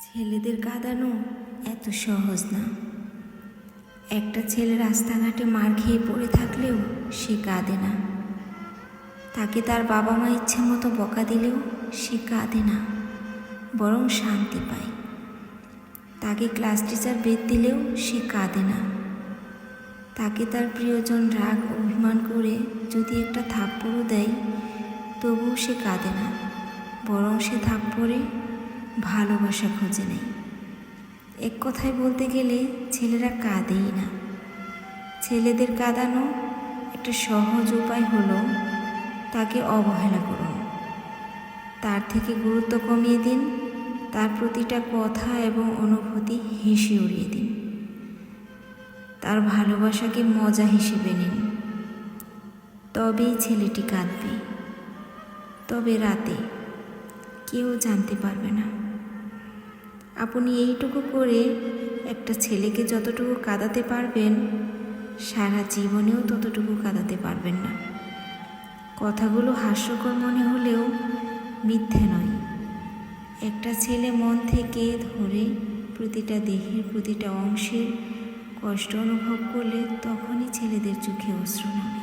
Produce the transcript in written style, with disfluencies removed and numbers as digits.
ছেলেদের কাঁদানো এত সহজ না। একটা ছেলে রাস্তাঘাটে মার খেয়ে পড়ে থাকলেও সে কাঁদে না। তাকে তার বাবা মা ইচ্ছে মতো বকা দিলেও সে কাঁদে না, বরং শান্তি পায়। তাকে ক্লাস টিচার বেত দিলেও সে কাঁদে না। তাকে তার প্রিয়জন রাগ অভিমান করে যদি একটা থাপ্পড়ও দেয়, তবুও সে কাঁদে না, বরং সে থাপ্পড়ে ভালোবাসা খুঁজে নেয়। এক কথায় বলতে গেলে ছেলেরা কাঁদেই না। ছেলেদের কাঁদানো একটা সহজ উপায় হলো তাকে অবহেলা করুন, তার থেকে গুরুত্ব কমিয়ে দিন, তার প্রতিটা কথা এবং অনুভূতি হেসে উড়িয়ে দিন, তার ভালোবাসাকে মজা হিসেবে নিন। তবেই ছেলেটি কাঁদবে, তবে রাতে কেউ জানতে পারবে না। আপনি এইটুকু করে একটা ছেলেকে যতটুকু কাঁদাতে পারবেন, সারা জীবনেও ততটুকু কাঁদাতে পারবেন না। কথাগুলো হাস্যকর মনে হলেও মিথ্যে নয়। একটা ছেলে মন থেকে ধরে প্রতিটা দেহের প্রতিটা অংশের কষ্ট অনুভব করলে তখনই ছেলেদের চোখে অশ্রু নামে।